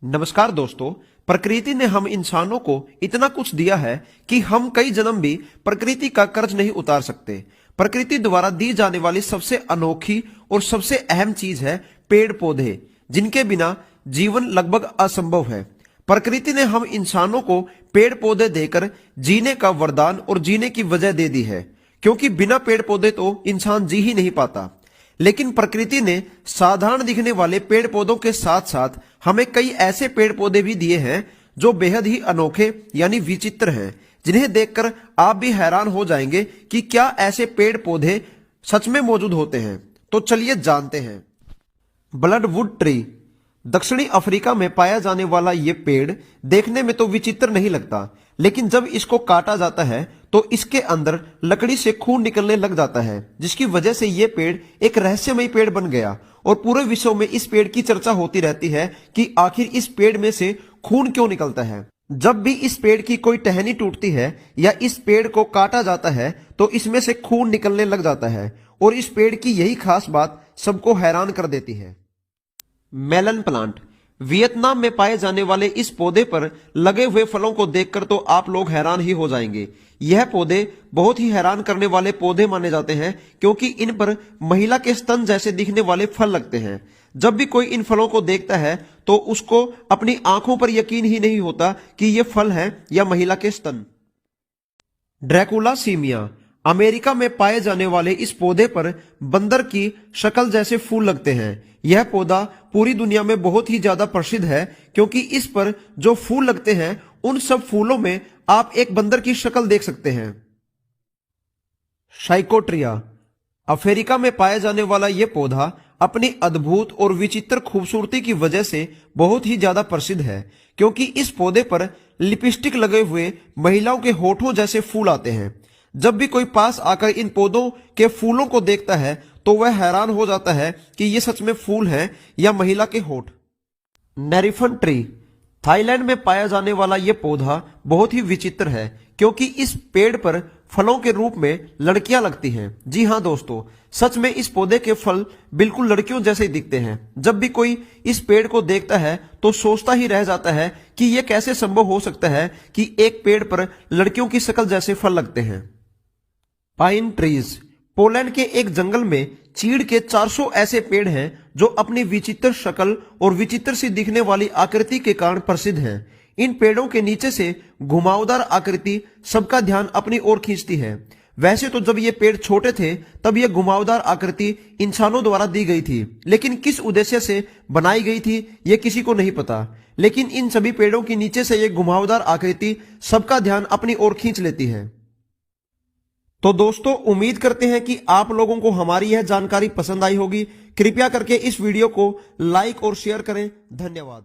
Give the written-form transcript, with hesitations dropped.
नमस्कार दोस्तों, प्रकृति ने हम इंसानों को इतना कुछ दिया है कि हम कई जन्म भी प्रकृति का कर्ज नहीं उतार सकते। प्रकृति द्वारा दी जाने वाली सबसे अनोखी और सबसे अहम चीज है पेड़ पौधे, जिनके बिना जीवन लगभग असंभव है। प्रकृति ने हम इंसानों को पेड़ पौधे देकर जीने का वरदान और जीने की वजह दे दी है, क्योंकि बिना पेड़ पौधे तो इंसान जी ही नहीं पाता। लेकिन प्रकृति ने साधारण दिखने वाले पेड़ पौधों के साथ साथ हमें कई ऐसे पेड़ पौधे भी दिए हैं जो बेहद ही अनोखे यानी विचित्र हैं, जिन्हें देखकर आप भी हैरान हो जाएंगे कि क्या ऐसे पेड़ पौधे सच में मौजूद होते हैं। तो चलिए जानते हैं। ब्लडवुड ट्री दक्षिणी अफ्रीका में पाया जाने वाला यह पेड़ देखने में तो विचित्र नहीं लगता, लेकिन जब इसको काटा जाता है तो इसके अंदर लकड़ी से खून निकलने लग जाता है, जिसकी वजह से यह पेड़ एक रहस्यमयी पेड़ बन गया और पूरे विश्व में इस पेड़ की चर्चा होती रहती है कि आखिर इस पेड़ में से खून क्यों निकलता है। जब भी इस पेड़ की कोई टहनी टूटती है या इस पेड़ को काटा जाता है तो इसमें से खून निकलने लग जाता है, और इस पेड़ की यही खास बात सबको हैरान कर देती है। मेलन प्लांट वियतनाम में पाए जाने वाले इस पौधे पर लगे हुए फलों को देखकर तो आप लोग हैरान ही हो जाएंगे। यह पौधे बहुत ही हैरान करने वाले पौधे माने जाते हैं, क्योंकि इन पर महिला के स्तन जैसे दिखने वाले फल लगते हैं। जब भी कोई इन फलों को देखता है तो उसको अपनी आंखों पर यकीन ही नहीं होता कि ये फल है या महिला के स्तन। ड्रैकुला सीमिया अमेरिका में पाए जाने वाले इस पौधे पर बंदर की शक्ल जैसे फूल लगते हैं। यह पौधा पूरी दुनिया में बहुत ही ज्यादा प्रसिद्ध है, क्योंकि इस पर जो फूल लगते हैं उन सब फूलों में आप एक बंदर की शक्ल देख सकते हैं। साइकोट्रिया अफ्रीका में पाया जाने वाला यह पौधा अपनी अद्भुत और विचित्र खूबसूरती की वजह से बहुत ही ज्यादा प्रसिद्ध है, क्योंकि इस पौधे पर लिपस्टिक लगे हुए महिलाओं के होठों जैसे फूल आते हैं। जब भी कोई पास आकर इन पौधों के फूलों को देखता है तो वह हैरान हो जाता है कि ये सच में फूल हैं या महिला के होठ। नेरिफन ट्री थाईलैंड में पाया जाने वाला यह पौधा बहुत ही विचित्र है, क्योंकि इस पेड़ पर फलों के रूप में लड़कियां लगती हैं। जी हां दोस्तों, सच में इस पौधे के फल बिल्कुल लड़कियों जैसे दिखते हैं। जब भी कोई इस पेड़ को देखता है तो सोचता ही रह जाता है कि यह कैसे संभव हो सकता है कि एक पेड़ पर लड़कियों की शक्ल जैसे फल लगते हैं। पाइन ट्रीज पोलैंड के एक जंगल में चीड़ के 400 ऐसे पेड़ हैं जो अपनी विचित्र शक्ल और विचित्र सी दिखने वाली आकृति के कारण प्रसिद्ध हैं। इन पेड़ों के नीचे से घुमावदार आकृति सबका ध्यान अपनी ओर खींचती है। वैसे तो जब ये पेड़ छोटे थे तब यह घुमावदार आकृति इंसानों द्वारा दी गई थी, लेकिन किस उद्देश्य से बनाई गई थी यह किसी को नहीं पता। लेकिन इन सभी पेड़ों के नीचे से यह घुमावदार आकृति सबका ध्यान अपनी ओर खींच लेती है। तो दोस्तों, उम्मीद करते हैं कि आप लोगों को हमारी यह जानकारी पसंद आई होगी। कृपया करके इस वीडियो को लाइक और शेयर करें। धन्यवाद।